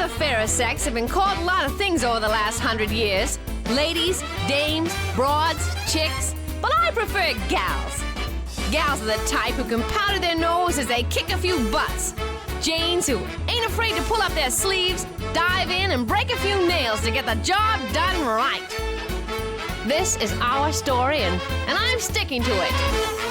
the fairer sex have been called a lot of things over the last 100 years. Ladies, dames, broads, chicks. But I prefer gals. Gals are the type who can powder their nose as they kick a few butts. Janes who ain't afraid to pull up their sleeves, dive in, and break a few nails to get the job done right. This is our story, and I'm sticking to it.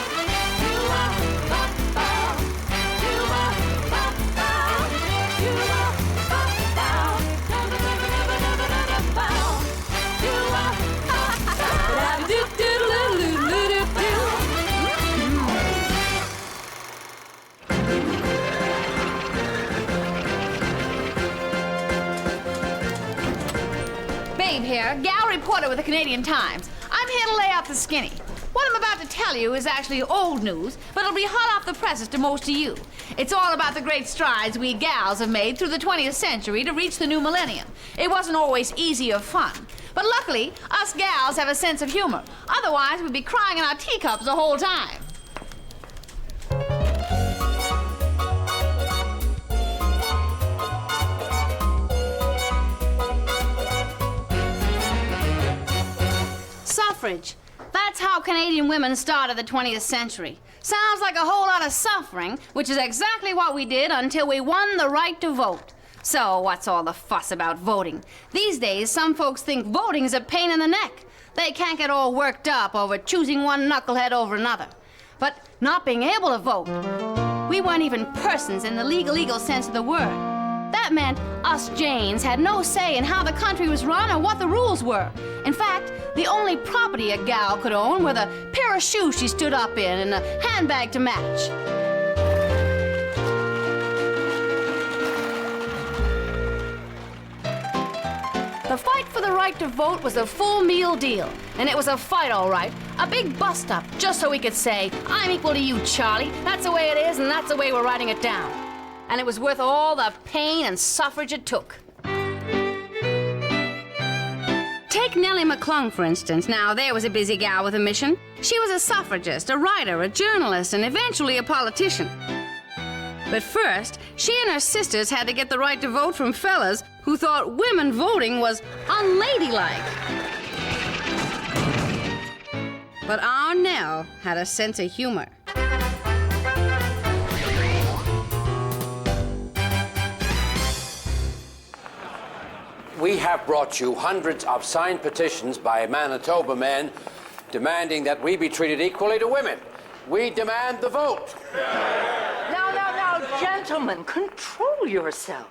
Here, gal reporter with the Canadian Times. I'm here to lay out the skinny. What I'm about to tell you is actually old news, but it'll be hot off the presses to most of you. It's all about the great strides we gals have made through the 20th century to reach the new millennium. It wasn't always easy or fun, but luckily, us gals have a sense of humor. Otherwise, we'd be crying in our teacups the whole time. Suffrage. That's how Canadian women started the 20th century. Sounds like a whole lot of suffering, which is exactly what we did until we won the right to vote. So what's all the fuss about voting? These days, some folks think voting's a pain in the neck. They can't get all worked up over choosing one knucklehead over another. But not being able to vote, we weren't even persons in the legal sense of the word. That meant us Janes had no say in how the country was run or what the rules were. In fact, the only property a gal could own were the pair of shoes she stood up in and a handbag to match. The fight for the right to vote was a full meal deal, and it was a fight, all right. A big bust-up, just so we could say, I'm equal to you, Charlie. That's the way it is, and that's the way we're writing it down. And it was worth all the pain and suffrage it took. Take Nellie McClung, for instance. Now, there was a busy gal with a mission. She was a suffragist, a writer, a journalist, and eventually a politician. But first, she and her sisters had to get the right to vote from fellas who thought women voting was unladylike. But our Nell had a sense of humor. We have brought you hundreds of signed petitions by Manitoba men demanding that we be treated equally to women. We demand the vote. Now, gentlemen, control yourself.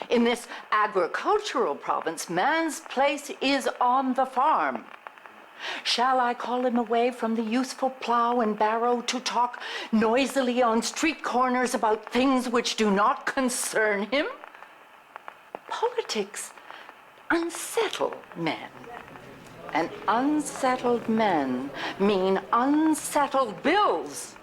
In this agricultural province, man's place is on the farm. Shall I call him away from the useful plow and barrow to talk noisily on street corners about things which do not concern him? Politics unsettle men. And unsettled men mean unsettled bills,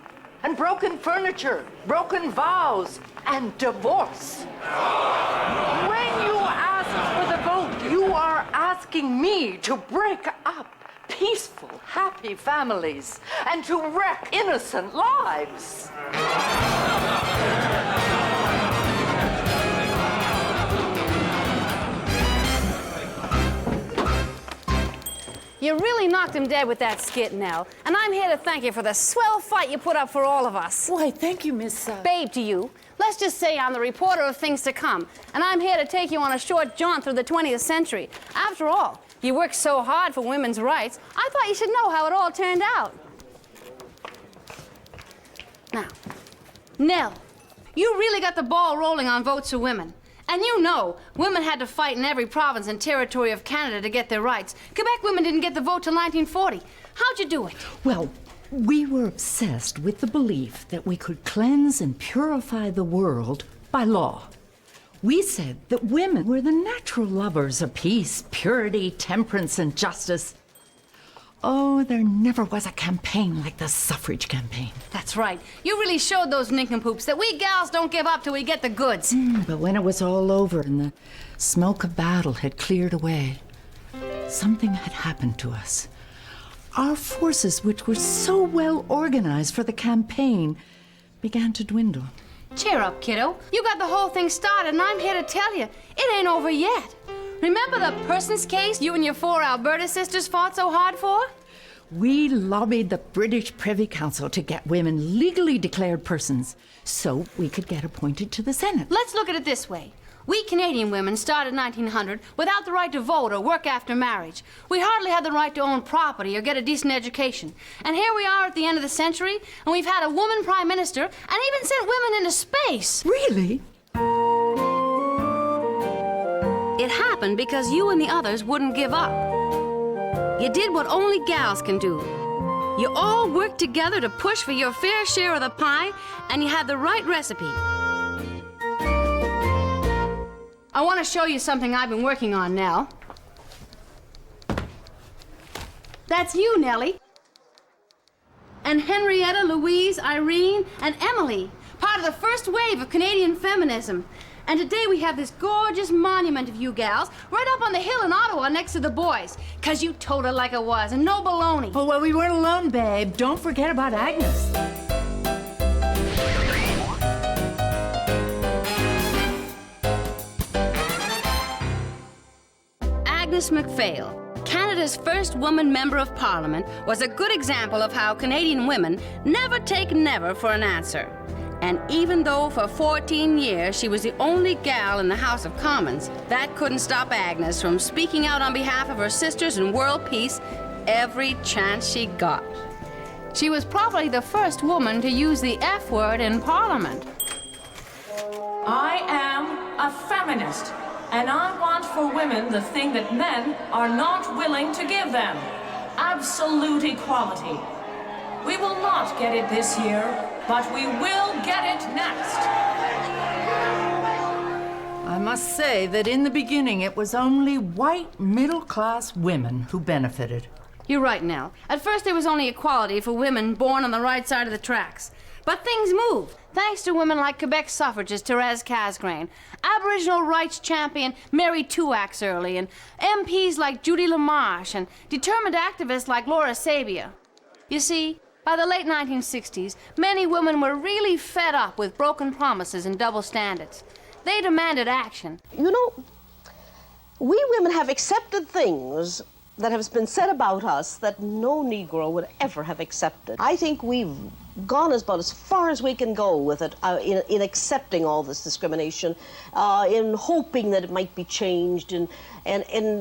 and broken furniture, broken vows, and divorce. When you ask for the vote, you are asking me to break up peaceful, happy families and to wreck innocent lives. You really knocked him dead with that skit, Nell. And I'm here to thank you for the swell fight you put up for all of us. Why, thank you, Miss... Babe to you. Let's just say I'm the reporter of things to come, and I'm here to take you on a short jaunt through the 20th century. After all, you worked so hard for women's rights, I thought you should know how it all turned out. Now, Nell, you really got the ball rolling on votes for women. And you know, women had to fight in every province and territory of Canada to get their rights. Quebec women didn't get the vote till 1940. How'd you do it? Well, we were obsessed with the belief that we could cleanse and purify the world by law. We said that women were the natural lovers of peace, purity, temperance, and justice. Oh, there never was a campaign like the suffrage campaign. That's right. You really showed those nincompoops that we gals don't give up till we get the goods. But when it was all over and the smoke of battle had cleared away, something had happened to us. Our forces, which were so well organized for the campaign, began to dwindle. Cheer up, kiddo. You got the whole thing started, and I'm here to tell you, it ain't over yet. Remember the persons case you and your 4 Alberta sisters fought so hard for? We lobbied the British Privy Council to get women legally declared persons so we could get appointed to the Senate. Let's look at it this way. We Canadian women started in 1900 without the right to vote or work after marriage. We hardly had the right to own property or get a decent education. And here we are at the end of the century, and we've had a woman prime minister and even sent women into space. Really? It happened because you and the others wouldn't give up. You did what only gals can do. You all worked together to push for your fair share of the pie, and you had the right recipe. I want to show you something I've been working on now. That's you, Nellie. And Henrietta, Louise, Irene, and Emily, part of the first wave of Canadian feminism. And today we have this gorgeous monument of you gals right up on the hill in Ottawa next to the boys. 'Cause you told it like it was, and no baloney. Oh, well, we weren't alone, babe. Don't forget about Agnes. Agnes MacPhail, Canada's first woman member of Parliament, was a good example of how Canadian women never take never for an answer. And even though for 14 years she was the only gal in the House of Commons, that couldn't stop Agnes from speaking out on behalf of her sisters in world peace every chance she got. She was probably the first woman to use the F word in Parliament. I am a feminist, and I want for women the thing that men are not willing to give them: absolute equality. We will not get it this year, but we will get it next. I must say that in the beginning it was only white middle-class women who benefited. You're right, Nell. At first there was only equality for women born on the right side of the tracks. But things moved, thanks to women like Quebec suffragist Therese Casgrain, Aboriginal rights champion Mary Tuax Early, and MPs like Judy LaMarche, and determined activists like Laura Sabia. You see, by the late 1960s, many women were really fed up with broken promises and double standards. They demanded action. You know, we women have accepted things that have been said about us that no Negro would ever have accepted. I think we've gone about as far as we can go with it in accepting all this discrimination, in hoping that it might be changed, and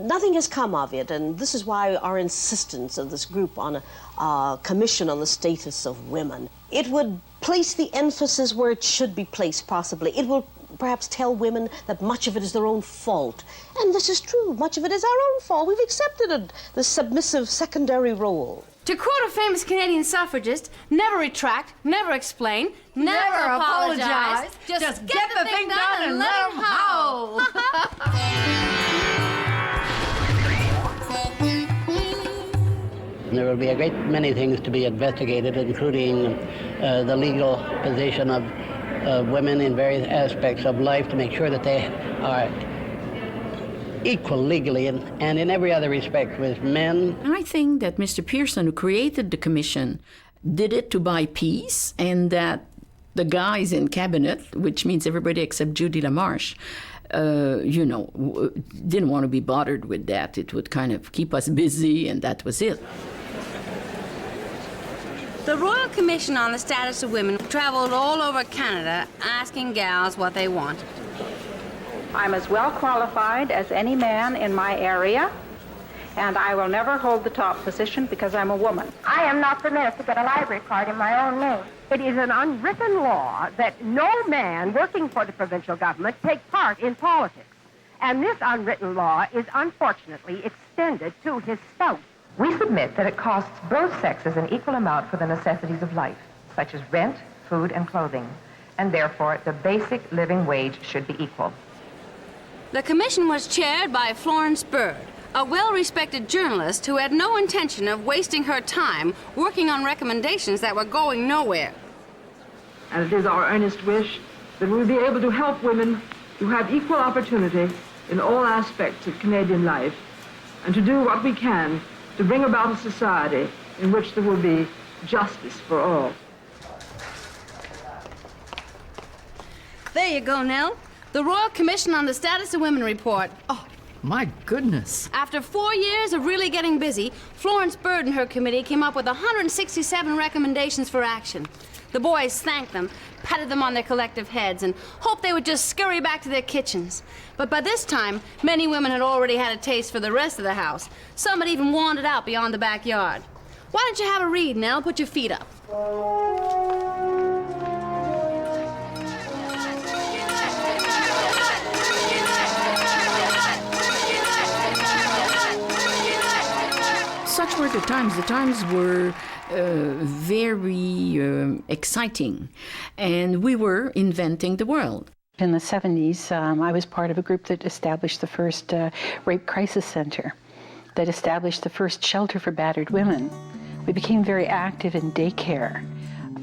nothing has come of it. And this is why our insistence of this group on a commission on the status of women. It would place the emphasis where it should be placed, possibly. It will perhaps tell women that much of it is their own fault. And this is true. Much of it is our own fault. We've accepted it, the submissive secondary role. To quote a famous Canadian suffragist, never retract, never explain, never apologize. Just get the thing done and let 'em howl. There will be a great many things to be investigated, including the legal position of women in various aspects of life, to make sure that they are equal legally and in every other respect with men. I think that Mr. Pearson, who created the commission, did it to buy peace, and that the guys in cabinet, which means everybody except Judy LaMarche, didn't want to be bothered with that. It would kind of keep us busy, and that was it. The Royal Commission on the Status of Women traveled all over Canada asking gals what they wanted. I'm as well qualified as any man in my area, and I will never hold the top position because I'm a woman. I am not permitted to get a library card in my own name. It is an unwritten law that no man working for the provincial government take part in politics. And this unwritten law is unfortunately extended to his spouse. We submit that it costs both sexes an equal amount for the necessities of life, such as rent, food, and clothing, and therefore the basic living wage should be equal. The commission was chaired by Florence Bird, a well-respected journalist who had no intention of wasting her time working on recommendations that were going nowhere. And it is our earnest wish that we will be able to help women to have equal opportunity in all aspects of Canadian life, and to do what we can to bring about a society in which there will be justice for all. There you go, Nell. The Royal Commission on the Status of Women report. Oh, my goodness. After 4 years of really getting busy, Florence Bird and her committee came up with 167 recommendations for action. The boys thanked them, patted them on their collective heads, and hoped they would just scurry back to their kitchens. But by this time, many women had already had a taste for the rest of the house. Some had even wandered out beyond the backyard. Why don't you have a read, Nell? Put your feet up. Such were the times. The times were very exciting, and we were inventing the world. In the 70s, I was part of a group that established the first rape crisis center, that established the first shelter for battered women. We became very active in daycare.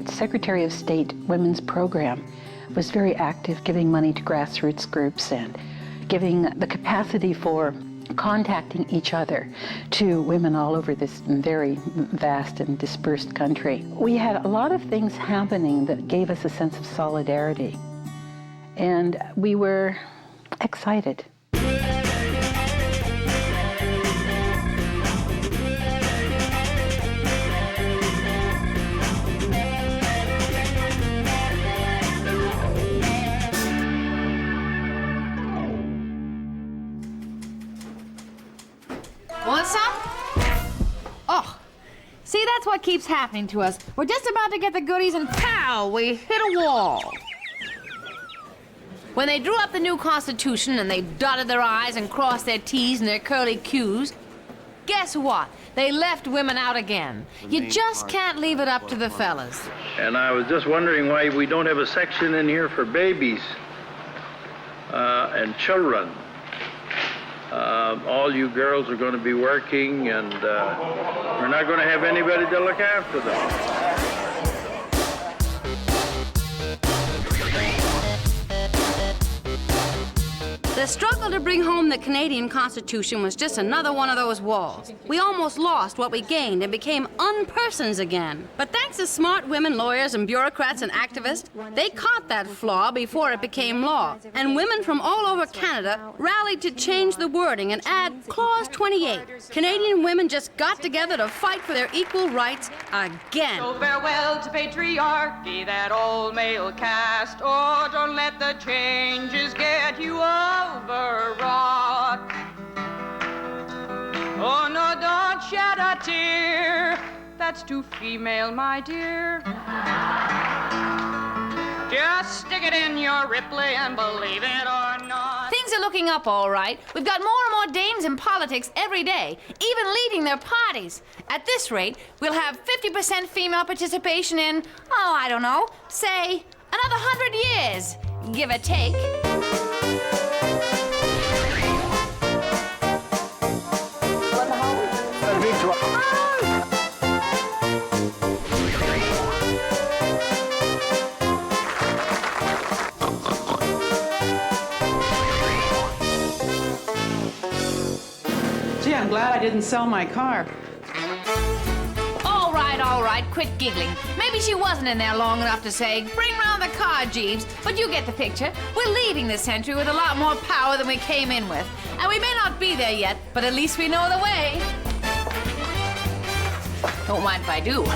Secretary of State Women's Program was very active, giving money to grassroots groups and giving the capacity for contacting each other to women all over this very vast and dispersed country. We had a lot of things happening that gave us a sense of solidarity, and we were excited. What's up? Oh, see, that's what keeps happening to us. We're just about to get the goodies and pow, we hit a wall. When they drew up the new Constitution and they dotted their I's and crossed their T's and their curly Q's, guess what? They left women out again. You just can't leave it up to the fellas. And I was just wondering why we don't have a section in here for babies and children. All you girls are going to be working, and we're not going to have anybody to look after them. The struggle to bring home the Canadian Constitution was just another one of those walls. We almost lost what we gained and became unpersons again. But thanks to smart women lawyers and bureaucrats and activists, they caught that flaw before it became law. And women from all over Canada rallied to change the wording and add Clause 28. Canadian women just got together to fight for their equal rights again. So farewell to patriarchy, that old male caste. Oh, don't let the changes get you overwrought. Oh, no, don't shed a tear. That's too female, my dear. Just stick it in your Ripley and believe it or not. Things are looking up all right. We've got more and more dames in politics every day, even leading their parties. At this rate, we'll have 50% female participation in, oh, I don't know, say, another 100 years, give or take. Gee, I'm glad I didn't sell my car. All right, quit giggling. Maybe she wasn't in there long enough to say, bring round the car, Jeeves, but you get the picture. We're leaving this century with a lot more power than we came in with. And we may not be there yet, but at least we know the way. Don't mind if I do.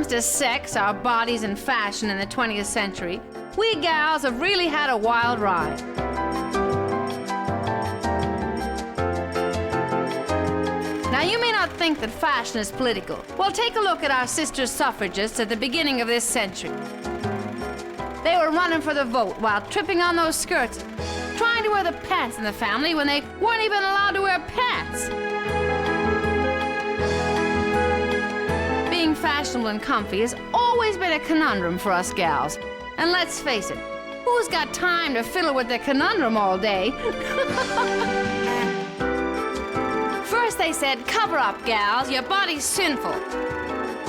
To sex, our bodies, and fashion in the 20th century, we gals have really had a wild ride. Now, you may not think that fashion is political. Well, take a look at our sister suffragists at the beginning of this century. They were running for the vote while tripping on those skirts, trying to wear the pants in the family when they weren't even allowed to wear pants. Being fashionable and comfy has always been a conundrum for us gals. And let's face it, who's got time to fiddle with the conundrum all day? First first they said, cover up, gals, your body's sinful.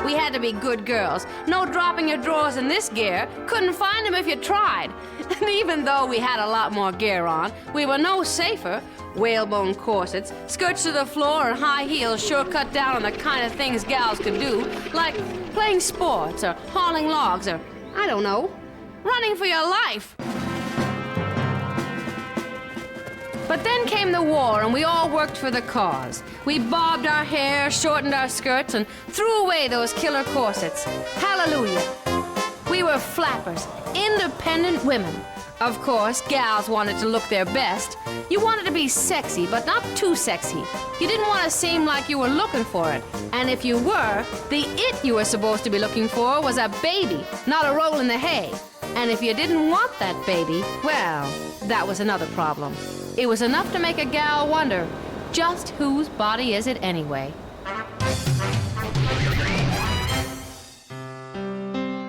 We had to be good girls. No dropping your drawers in this gear. Couldn't find them if you tried. And even though we had a lot more gear on, we were no safer. Whalebone corsets, skirts to the floor, and high heels sure cut down on the kind of things gals could do, like playing sports or hauling logs or, I don't know, running for your life. But then came the war, and we all worked for the cause. We bobbed our hair, shortened our skirts, and threw away those killer corsets. Hallelujah. We were flappers, independent women. Of course, gals wanted to look their best. You wanted to be sexy, but not too sexy. You didn't want to seem like you were looking for it. And if you were, the it you were supposed to be looking for was a baby, not a roll in the hay. And if you didn't want that baby, well, that was another problem. It was enough to make a gal wonder, just whose body is it anyway?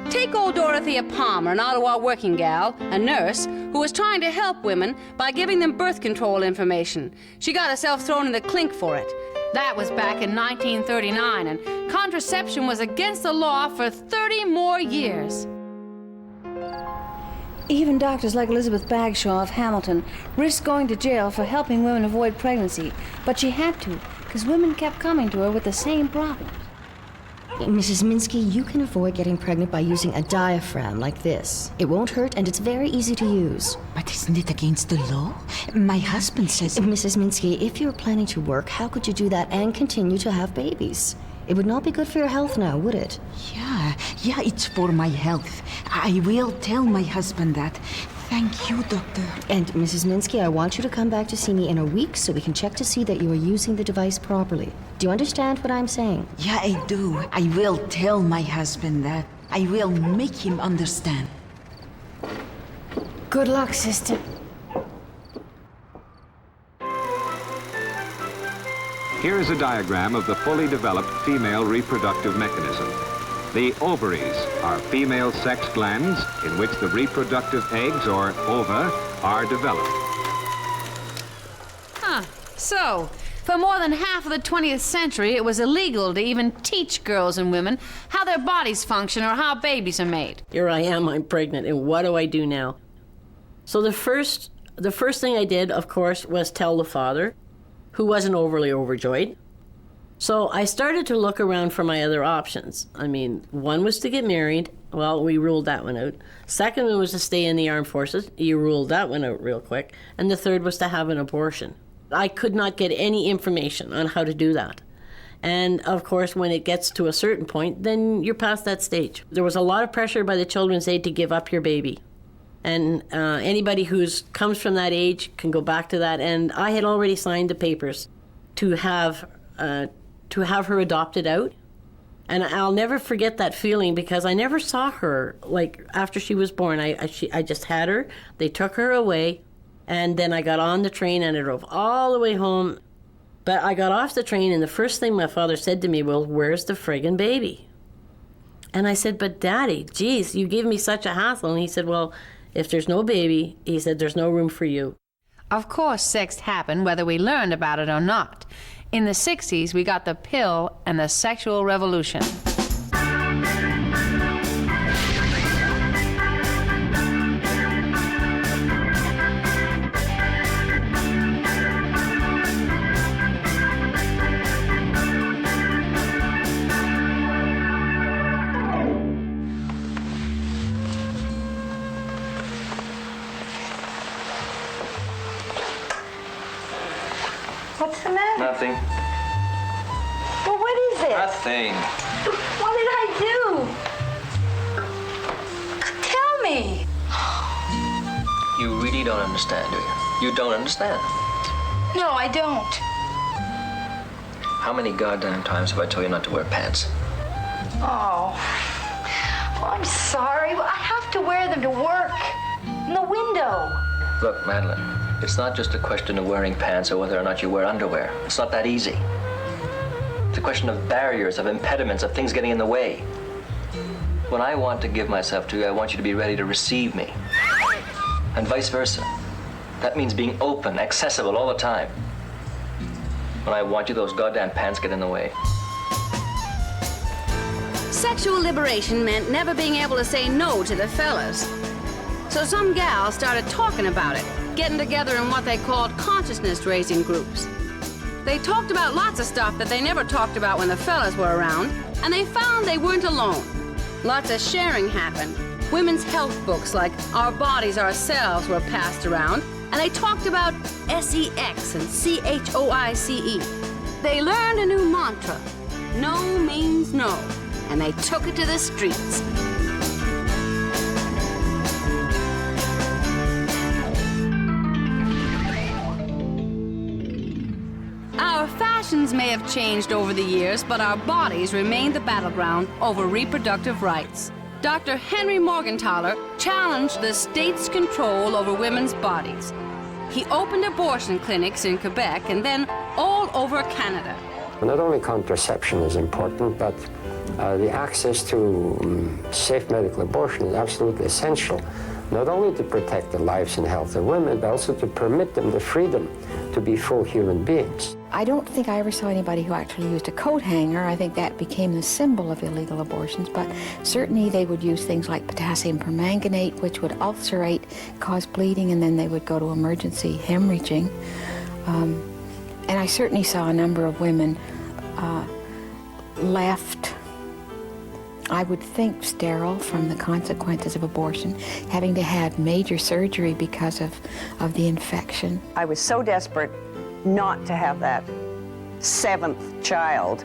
Take old Dorothea Palmer, an Ottawa working gal, a nurse, who was trying to help women by giving them birth control information. She got herself thrown in the clink for it. That was back in 1939, and contraception was against the law for 30 more years. Even doctors like Elizabeth Bagshaw of Hamilton risked going to jail for helping women avoid pregnancy, but she had to, because women kept coming to her with the same problems. Mrs. Minsky, you can avoid getting pregnant by using a diaphragm like this. It won't hurt, and it's very easy to use. But isn't it against the law? My husband says... Mrs. Minsky, if you're planning to work, how could you do that and continue to have babies? It would not be good for your health now, would it? Yeah, it's for my health. I will tell my husband that. Thank you, doctor. And Mrs. Minsky, I want you to come back to see me in a week so we can check to see that you are using the device properly. Do you understand what I'm saying? Yeah, I do. I will tell my husband that. I will make him understand. Good luck, sister. Here is a diagram of the fully developed female reproductive mechanism. The ovaries are female sex glands in which the reproductive eggs, or ova, are developed. So, for more than half of the 20th century, it was illegal to even teach girls and women how their bodies function or how babies are made. Here I am, I'm pregnant, and what do I do now? So the first thing I did, of course, was tell the father, who wasn't overly overjoyed. So I started to look around for my other options. I mean, one was to get married. Well, we ruled that one out. Second one was to stay in the armed forces. You ruled that one out real quick. And the third was to have an abortion. I could not get any information on how to do that. And of course, when it gets to a certain point, then you're past that stage. There was a lot of pressure by the Children's Aid to give up your baby. And anybody who comes from that age can go back to that. And I had already signed the papers to have her adopted out. And I'll never forget that feeling because I never saw her, like, after she was born. I just had her. They took her away. And then I got on the train and I drove all the way home. But I got off the train and the first thing my father said to me, well, where's the friggin' baby? And I said, but Daddy, geez, you gave me such a hassle. And he said, well, if there's no baby, he said, there's no room for you. Of course, sex happened whether we learned about it or not. In the 60s, we got the pill and the sexual revolution. What's the matter? Nothing. Well, what is it? Nothing. What did I do? Tell me. You really don't understand, do you? You don't understand. No, I don't. How many goddamn times have I told you not to wear pants? Oh. Well, I'm sorry. I have to wear them to work. In the window. Look, Madeline, it's not just a question of wearing pants or whether or not you wear underwear. It's not that easy. It's a question of barriers, of impediments, of things getting in the way. When I want to give myself to you, I want you to be ready to receive me. And vice versa. That means being open, accessible all the time. When I want you, those goddamn pants get in the way. Sexual liberation meant never being able to say no to the fellas. So some gals started talking about it, getting together in what they called consciousness-raising groups. They talked about lots of stuff that they never talked about when the fellas were around, and they found they weren't alone. Lots of sharing happened. Women's health books like Our Bodies, Ourselves were passed around, and they talked about SEX and CHOICE. They learned a new mantra, no means no, and they took it to the streets. Our fashions may have changed over the years, but our bodies remain the battleground over reproductive rights. Dr. Henry Morgenthaler challenged the state's control over women's bodies. He opened abortion clinics in Quebec and then all over Canada. Not only contraception is important, but the access to safe medical abortion is absolutely essential, not only to protect the lives and health of women, but also to permit them the freedom to be full human beings. I don't think I ever saw anybody who actually used a coat hanger. I think that became the symbol of illegal abortions, but certainly they would use things like potassium permanganate, which would ulcerate, cause bleeding, and then they would go to emergency hemorrhaging. And I certainly saw a number of women left, I would think, sterile from the consequences of abortion, having to have major surgery because of the infection. I was so desperate not to have that seventh child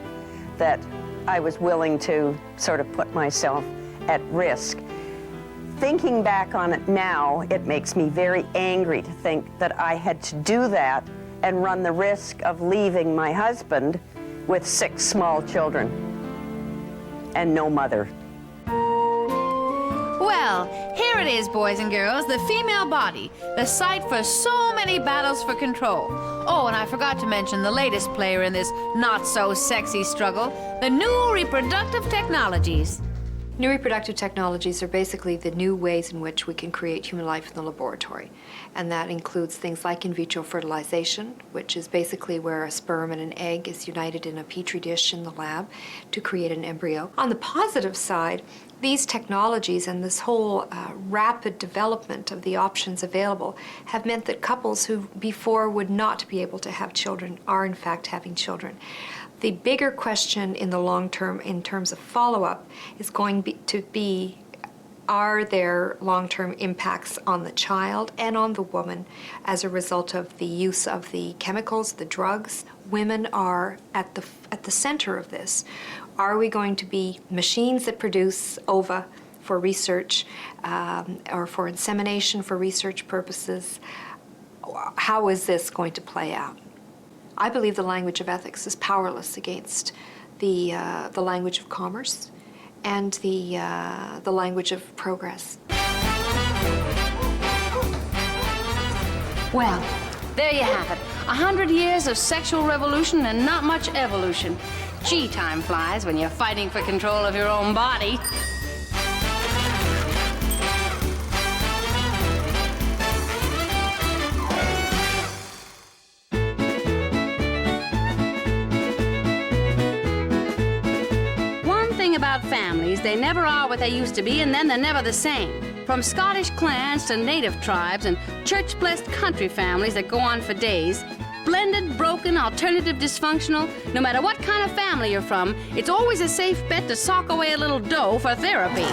that I was willing to sort of put myself at risk. Thinking back on it now, it makes me very angry to think that I had to do that and run the risk of leaving my husband with 6 small children and no mother. Well, here it is, boys and girls, the female body, the site for so many battles for control. Oh, and I forgot to mention the latest player in this not-so-sexy struggle, the new reproductive technologies. New reproductive technologies are basically the new ways in which we can create human life in the laboratory. And that includes things like in vitro fertilization, which is basically where a sperm and an egg is united in a petri dish in the lab to create an embryo. On the positive side, these technologies and this whole rapid development of the options available have meant that couples who before would not be able to have children are in fact having children. The bigger question in the long term, in terms of follow-up, is going to be, are there long-term impacts on the child and on the woman as a result of the use of the chemicals, the drugs? Women are at the center of this. Are we going to be machines that produce ova for research or for insemination for research purposes? How is this going to play out? I believe the language of ethics is powerless against the language of commerce and the language of progress. Well, there you have it. 100 years of sexual revolution and not much evolution. Gee, time flies when you're fighting for control of your own body. About families, they never are what they used to be, and then they're never the same. From Scottish clans to native tribes and church-blessed country families that go on for days, blended, broken, alternative, dysfunctional, no matter what kind of family you're from, it's always a safe bet to sock away a little dough for therapy.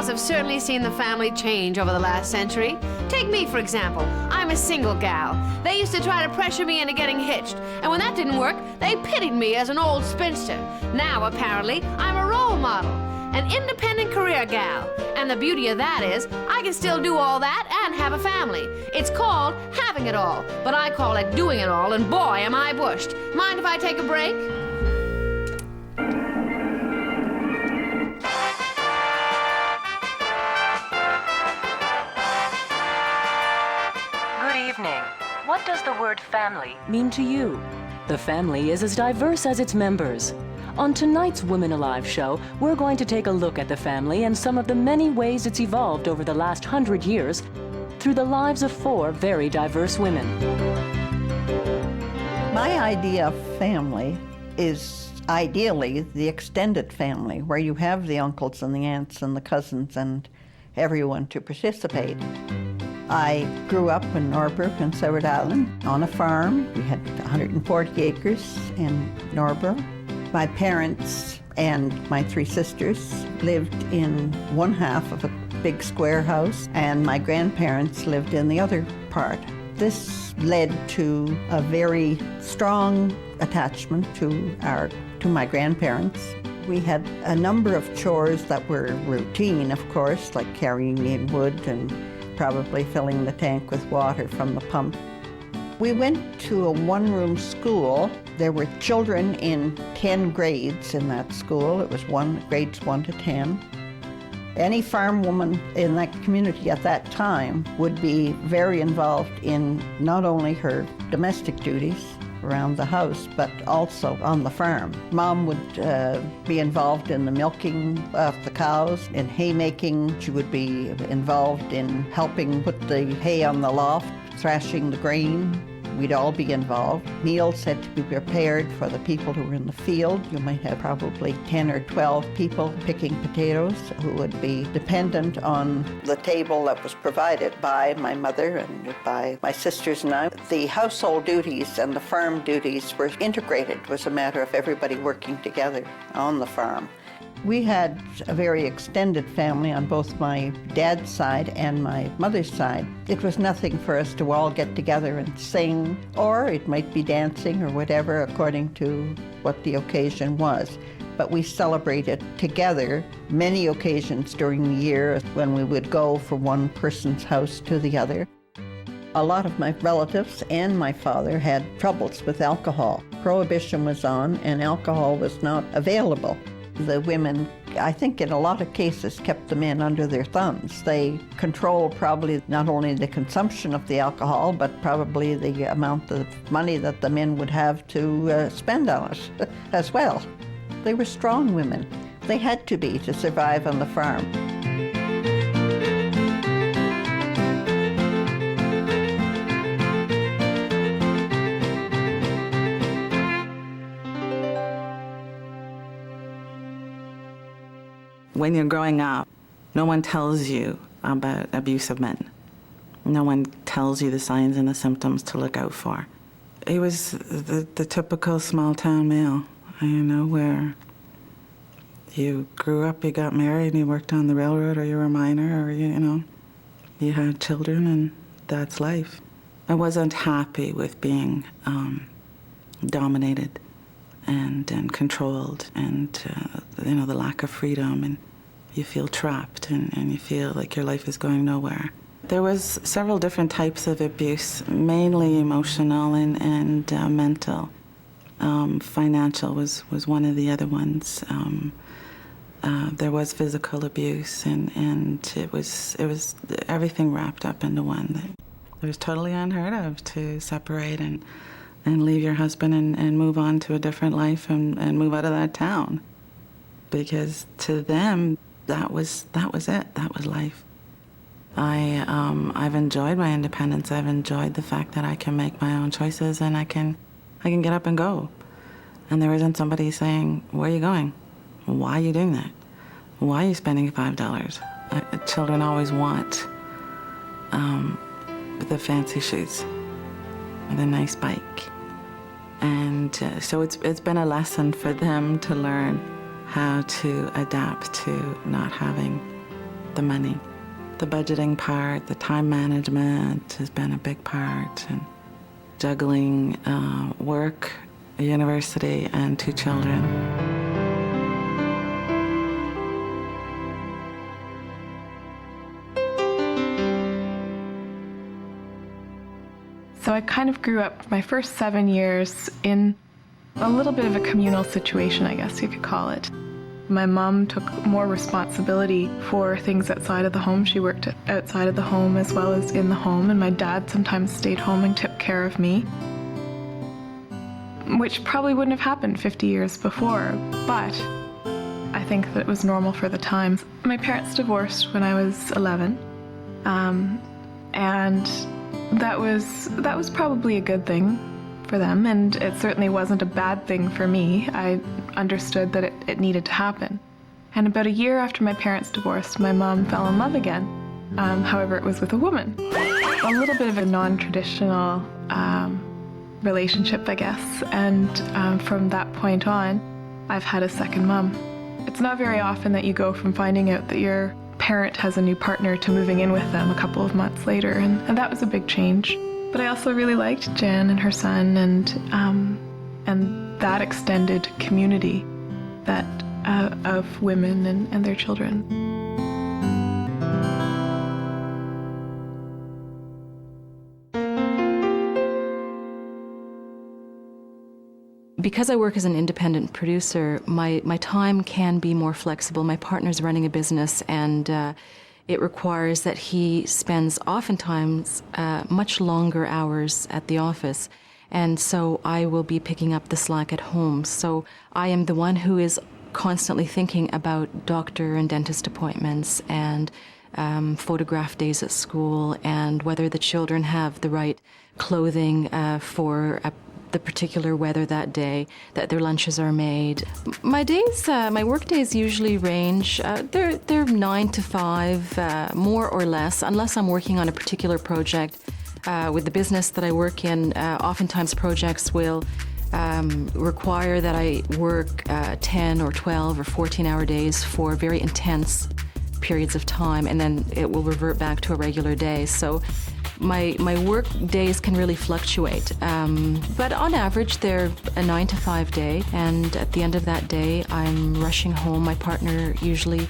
Have certainly seen the family change over the last century. Take me, for example. I'm a single gal. They used to try to pressure me into getting hitched, and when that didn't work, they pitied me as an old spinster. Now, apparently, I'm a role model, an independent career gal. And the beauty of that is, I can still do all that and have a family. It's called having it all, but I call it doing it all, and boy, am I bushed. Mind if I take a break? What does the word family mean to you? The family is as diverse as its members. On tonight's Women Alive show, we're going to take a look at the family and some of the many ways it's evolved over the last 100 years through the lives of 4 very diverse women. My idea of family is ideally the extended family, where you have the uncles and the aunts and the cousins and everyone to participate. I grew up in Norborough and Seward Island on a farm. We had 140 acres in Norborough. My parents and my 3 sisters lived in one half of a big square house, and my grandparents lived in the other part. This led to a very strong attachment to my grandparents. We had a number of chores that were routine, of course, like carrying in wood and probably filling the tank with water from the pump. We went to a one-room school. There were children in 10 grades in that school. It was grades 1 to 10. Any farm woman in that community at that time would be very involved in not only her domestic duties around the house, but also on the farm. Mom would be involved in the milking of the cows, in haymaking. She would be involved in helping put the hay on the loft, thrashing the grain. We'd all be involved. Meals had to be prepared for the people who were in the field. You might have probably 10 or 12 people picking potatoes who would be dependent on the table that was provided by my mother and by my sisters and I. The household duties and the farm duties were integrated. It was a matter of everybody working together on the farm. We had a very extended family on both my dad's side and my mother's side. It was nothing for us to all get together and sing, or it might be dancing or whatever, according to what the occasion was. But we celebrated together many occasions during the year when we would go from one person's house to the other. A lot of my relatives and my father had troubles with alcohol. Prohibition was on and alcohol was not available. The women, I think in a lot of cases, kept the men under their thumbs. They controlled probably not only the consumption of the alcohol, but probably the amount of money that the men would have to spend on it as well. They were strong women. They had to be to survive on the farm. When you're growing up, no one tells you about abuse of men. No one tells you the signs and the symptoms to look out for. It was the typical small-town male, where you grew up, you got married, and you worked on the railroad, or you were a miner, or, you had children, and that's life. I wasn't happy with being dominated and controlled, and the lack of freedom, and you feel trapped and you feel like your life is going nowhere. There was several different types of abuse, mainly emotional and mental. Financial was one of the other ones. There was physical abuse, and it was everything wrapped up into one. It was totally unheard of to separate and leave your husband and move on to a different life and move out of that town. Because to them, that was it. That was life. I've enjoyed my independence. I've enjoyed the fact that I can make my own choices and I can get up and go. And there isn't somebody saying, "Where are you going? Why are you doing that? Why are you spending $5? Children always want the fancy shoes, the nice bike. And so it's been a lesson for them to learn how to adapt to not having the money. The budgeting part, the time management has been a big part, and juggling work, a university, and 2 children. So I kind of grew up my first 7 years in a little bit of a communal situation, I guess you could call it. My mom took more responsibility for things outside of the home. She worked outside of the home as well as in the home, and my dad sometimes stayed home and took care of me. which probably wouldn't have happened 50 years before, but I think that it was normal for the times. My parents divorced when I was 11, and that was probably a good thing for them, and it certainly wasn't a bad thing for me. I understood that it needed to happen. And about a year after my parents divorced, my mom fell in love again. However, it was with a woman. A little bit of a non-traditional relationship, I guess, and from that point on, I've had a second mom. It's not very often that you go from finding out that your parent has a new partner to moving in with them a couple of months later, and that was a big change. But I also really liked Jan and her son, and that extended community that of women and their children. Because I work as an independent producer, my time can be more flexible. My partner's running a business, and it requires that he spends oftentimes much longer hours at the office. And so I will be picking up the slack at home. So I am the one who is constantly thinking about doctor and dentist appointments and photograph days at school, and whether the children have the right clothing for the particular weather that day, that their lunches are made. My days, my work days usually range, they're 9 to 5, more or less, unless I'm working on a particular project. With the business that I work in, oftentimes projects will require that I work 10 or 12 or 14-hour days for very intense periods of time, and then it will revert back to a regular day. So my work days can really fluctuate, but on average they're a 9 to 5 day, and at the end of that day I'm rushing home. My partner usually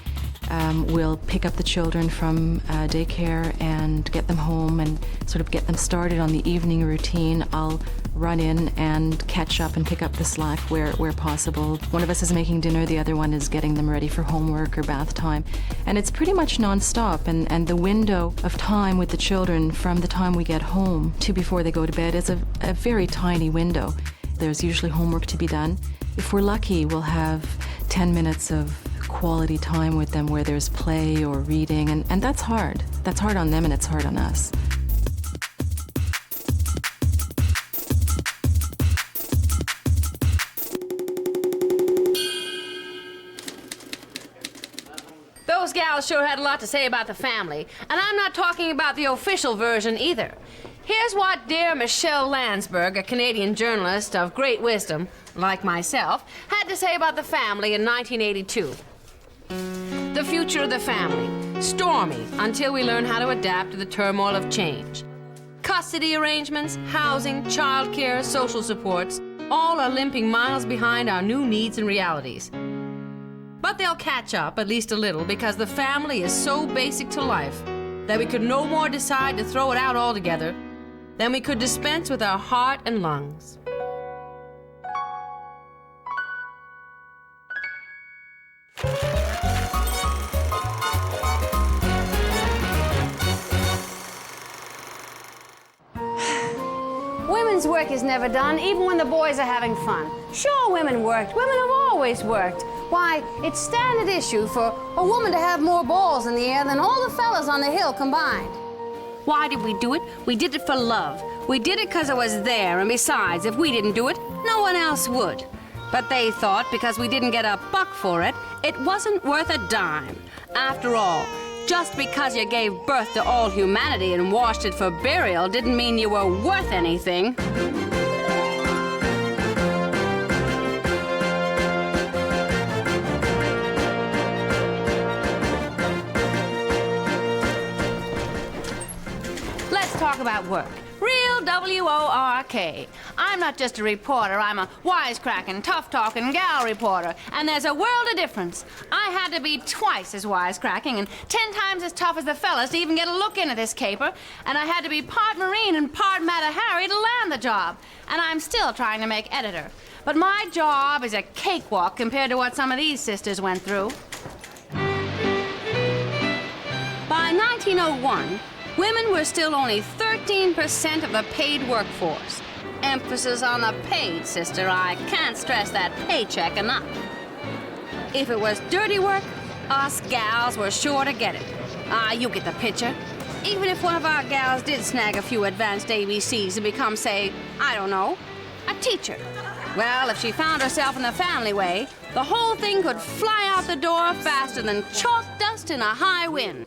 will pick up the children from daycare and get them home and sort of get them started on the evening routine. I'll run in and catch up and pick up the slack where possible. One of us is making dinner, the other one is getting them ready for homework or bath time. And it's pretty much nonstop, and the window of time with the children from the time we get home to before they go to bed is a very tiny window. There's usually homework to be done. If we're lucky, we'll have 10 minutes of quality time with them where there's play or reading, and that's hard. That's hard on them, and it's hard on us. Those gals sure had a lot to say about the family, and I'm not talking about the official version either. Here's what dear Michelle Landsberg, a Canadian journalist of great wisdom, like myself, had to say about the family in 1982. The future of the family, stormy until we learn how to adapt to the turmoil of change. Custody arrangements, housing, childcare, social supports, all are limping miles behind our new needs and realities. But they'll catch up, at least a little, because the family is so basic to life that we could no more decide to throw it out altogether than we could dispense with our heart and lungs. Women's work is never done, even when the boys are having fun. Sure, women worked. Women have always worked. Why, it's standard issue for a woman to have more balls in the air than all the fellas on the hill combined. Why did we do it? We did it for love. We did it because it was there, and besides, if we didn't do it, no one else would. But they thought because we didn't get a buck for it, it wasn't worth a dime. After all, just because you gave birth to all humanity and washed it for burial didn't mean you were worth anything. Let's talk about work. Real W-O-R-K. I'm not just a reporter, I'm a wisecracking, tough-talking gal reporter, and there's a world of difference. I had to be twice as wisecracking and 10 times as tough as the fellas to even get a look into this caper, and I had to be part Marine and part Mata Hari to land the job, and I'm still trying to make editor. But my job is a cakewalk compared to what some of these sisters went through. By 1901, women were still only 13% of the paid workforce. Emphasis on the paid, sister. I can't stress that paycheck enough. If it was dirty work, us gals were sure to get it. You get the picture. Even if one of our gals did snag a few advanced ABCs and become, say, I don't know, a teacher. Well, if she found herself in the family way, the whole thing could fly out the door faster than chalk dust in a high wind.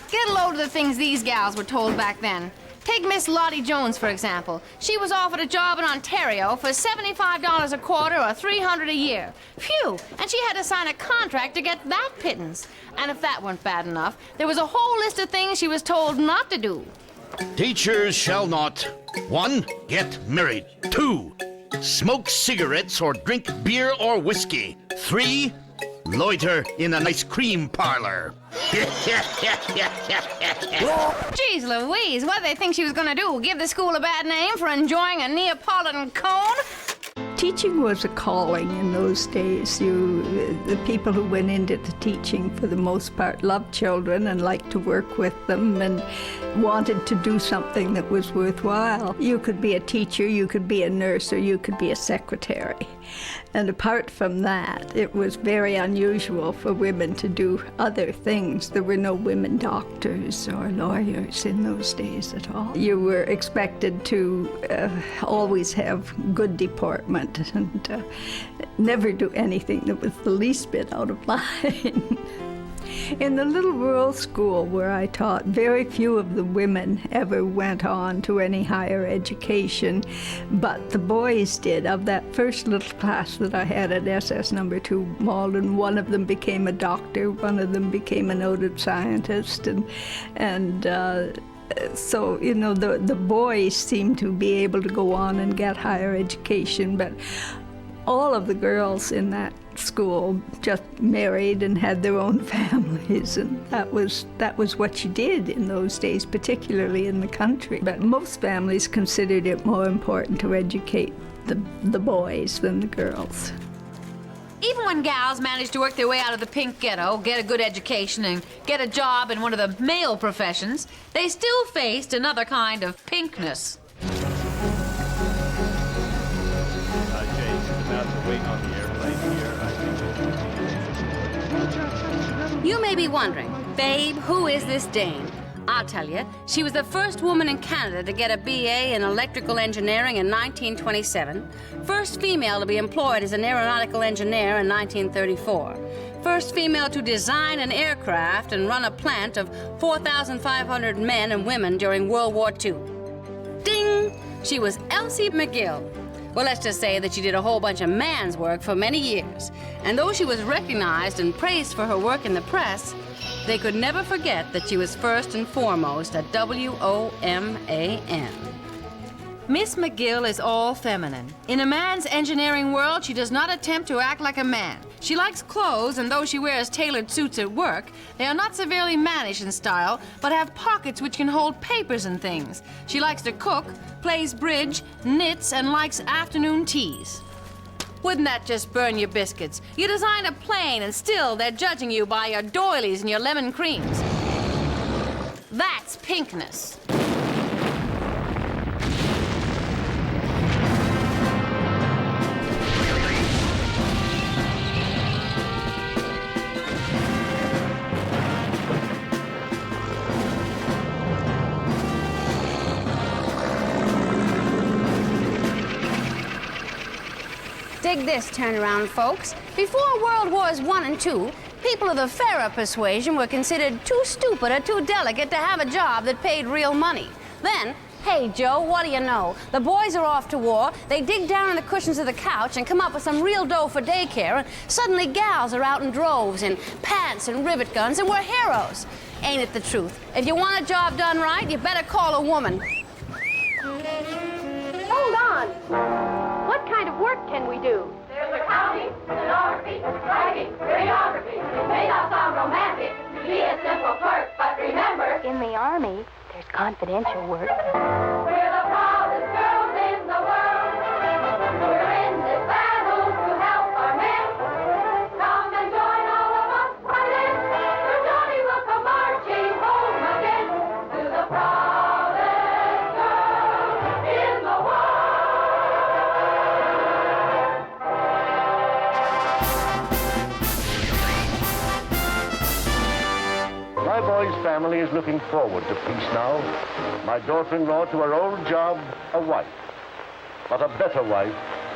Get a load of the things these gals were told back then. Take Miss Lottie Jones, for example. She was offered a job in Ontario for $75 a quarter or $300 a year. Phew! And she had to sign a contract to get that pittance. And if that weren't bad enough, there was a whole list of things she was told not to do. Teachers shall not 1. Get married. 2. Smoke cigarettes or drink beer or whiskey. 3. Loiter in an ice cream parlor. Jeez Louise, what did they think she was gonna do? Give the school a bad name for enjoying a Neapolitan cone? Teaching was a calling in those days. The people who went into the teaching, for the most part, loved children and liked to work with them and wanted to do something that was worthwhile. You could be a teacher, you could be a nurse, or you could be a secretary. And apart from that, it was very unusual for women to do other things. There were no women doctors or lawyers in those days at all. You were expected to always have good deportment and never do anything that was the least bit out of line. In the little rural school where I taught, very few of the women ever went on to any higher education, but the boys did. Of that first little class that I had at SS number 2 Malden, one of them became a doctor, one of them became a noted scientist, and so, you know, the boys seemed to be able to go on and get higher education, but all of the girls in that school just married and had their own families, and that was what you did in those days, particularly in the country. But most families considered it more important to educate the boys than the girls. Even when gals managed to work their way out of the pink ghetto, get a good education, and get a job in one of the male professions, they still faced another kind of pinkness. You may be wondering, babe, who is this dame? I'll tell you, she was the first woman in Canada to get a BA in electrical engineering in 1927, first female to be employed as an aeronautical engineer in 1934, first female to design an aircraft and run a plant of 4,500 men and women during World War II. Ding! She was Elsie McGill. Well, let's just say that she did a whole bunch of man's work for many years. And though she was recognized and praised for her work in the press, they could never forget that she was first and foremost a WOMAN. Miss McGill is all feminine. In a man's engineering world, she does not attempt to act like a man. She likes clothes, and though she wears tailored suits at work, they are not severely mannish in style, but have pockets which can hold papers and things. She likes to cook, plays bridge, knits, and likes afternoon teas. Wouldn't that just burn your biscuits? You design a plane, and still they're judging you by your doilies and your lemon creams. That's pinkness. Dig this turnaround, folks. Before World Wars I and II, people of the fairer persuasion were considered too stupid or too delicate to have a job that paid real money. Then, hey, Joe, what do you know? The boys are off to war, they dig down in the cushions of the couch and come up with some real dough for daycare, and suddenly gals are out in droves in pants and rivet guns, and we're heroes. Ain't it the truth? If you want a job done right, you better call a woman. Hold on. What kind of work can we do? There's accounting, stenography, writing, radiography. It may not sound romantic to be a simple clerk, but remember, In the Army, there's confidential work. we're the proudest girls in the world. We're in this battle to help our men. Come and join all of us fighting. The Johnny will come marching home again to the proudest girls in my boy's family is looking forward to peace now. My daughter-in-law to her old job, a wife. But a better wife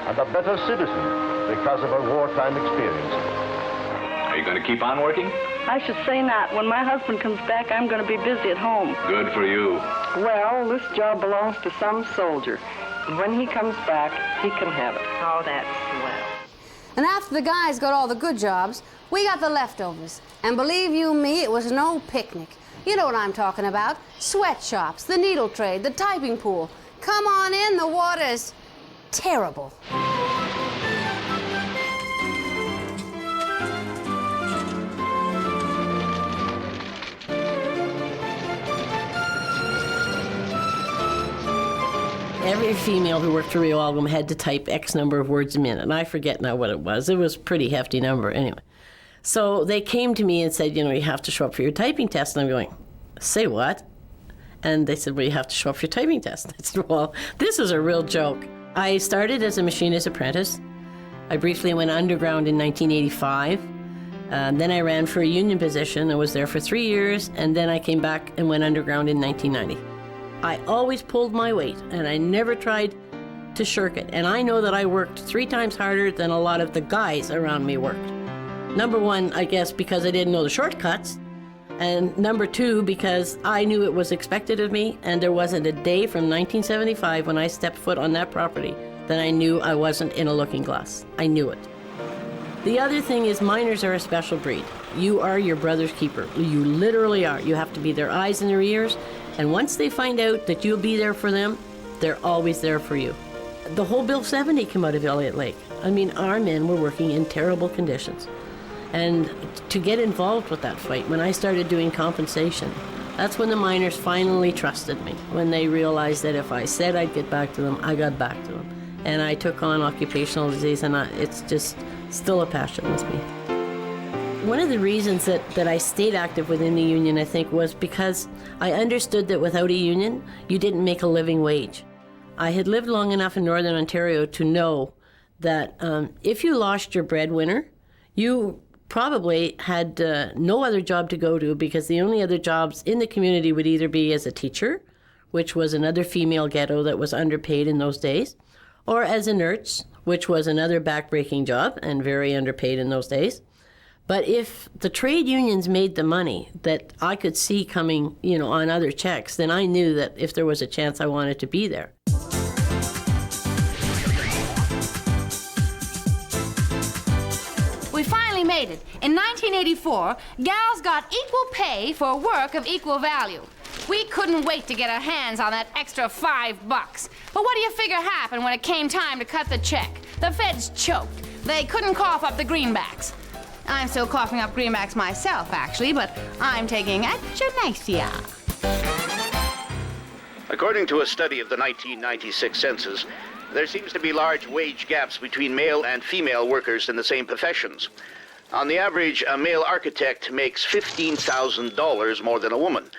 and a better citizen because of her wartime experience. Are you going to keep on working? I should say not. When my husband comes back, I'm going to be busy at home. Good for you. Well, this job belongs to some soldier. When he comes back, he can have it. Oh, that's swell. And after the guys got all the good jobs, we got the leftovers. And believe you me, it was no picnic. You know what I'm talking about. Sweatshops, the needle trade, the typing pool. Come on in, the water's terrible. Every female who worked for Rio Algom had to type X number of words a minute, and I forget now what it was. It was a pretty hefty number anyway. So they came to me and said, you have to show up for your typing test. And I'm going, say what? And they said, well, you have to show up for your typing test. I said, well, this is a real joke. I started as a machinist apprentice. I briefly went underground in 1985. Then I ran for a union position. I was there for 3 years, and then I came back and went underground in 1990. I always pulled my weight, and I never tried to shirk it. And I know that I worked 3 times harder than a lot of the guys around me worked. Number one, I guess, because I didn't know the shortcuts. And number two, because I knew it was expected of me, and there wasn't a day from 1975 when I stepped foot on that property that I knew I wasn't in a looking glass. I knew it. The other thing is miners are a special breed. You are your brother's keeper. You literally are. You have to be their eyes and their ears. And once they find out that you'll be there for them, they're always there for you. The whole Bill 70 came out of Elliott Lake. I mean, our men were working in terrible conditions. And to get involved with that fight, when I started doing compensation, that's when the miners finally trusted me. When they realized that if I said I'd get back to them, I got back to them. And I took on occupational disease, and it's just still a passion with me. One of the reasons that I stayed active within the union, I think, was because I understood that without a union, you didn't make a living wage. I had lived long enough in Northern Ontario to know that if you lost your breadwinner, you probably had no other job to go to, because the only other jobs in the community would either be as a teacher, which was another female ghetto that was underpaid in those days, or as a nurse, which was another backbreaking job and very underpaid in those days. But if the trade unions made the money that I could see coming, on other checks, then I knew that if there was a chance, I wanted to be there. We finally made it. In 1984, gals got equal pay for work of equal value. We couldn't wait to get our hands on that extra $5. But what do you figure happened when it came time to cut the check? The feds choked. They couldn't cough up the greenbacks. I'm still coughing up greenbacks myself, actually, but I'm taking echinacea. According to a study of the 1996 census, there seems to be large wage gaps between male and female workers in the same professions. On the average, a male architect makes $15,000 more than a woman.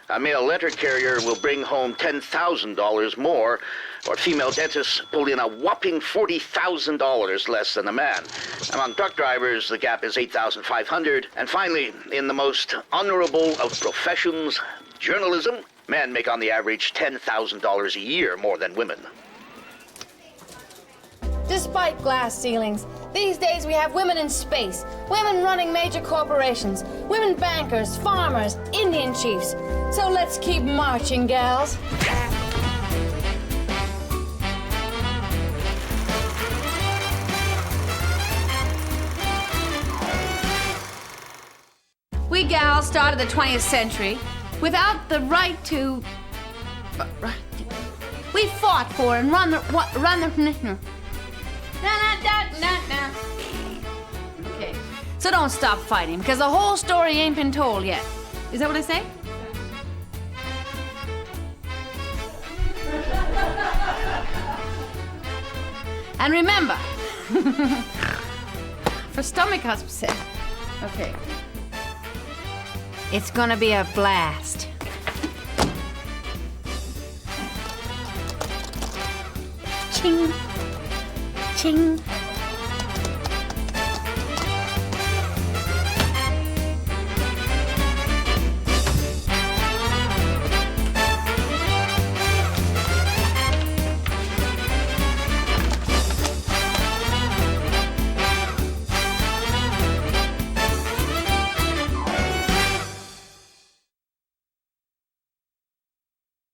A male letter carrier will bring home $10,000 more, or female dentists pull in a whopping $40,000 less than a man. Among truck drivers, the gap is $8,500. And finally, in the most honorable of professions, journalism, men make on the average $10,000 a year more than women. Despite glass ceilings, these days we have women in space, women running major corporations, women bankers, farmers, Indian chiefs. So let's keep marching, gals. We gals started the 20th century without the right to... We fought for and run the... Okay, so don't stop fighting, because the whole story ain't been told yet. Is that what I say? And remember, for stomach upset, okay, it's gonna be a blast. Ching. Ching.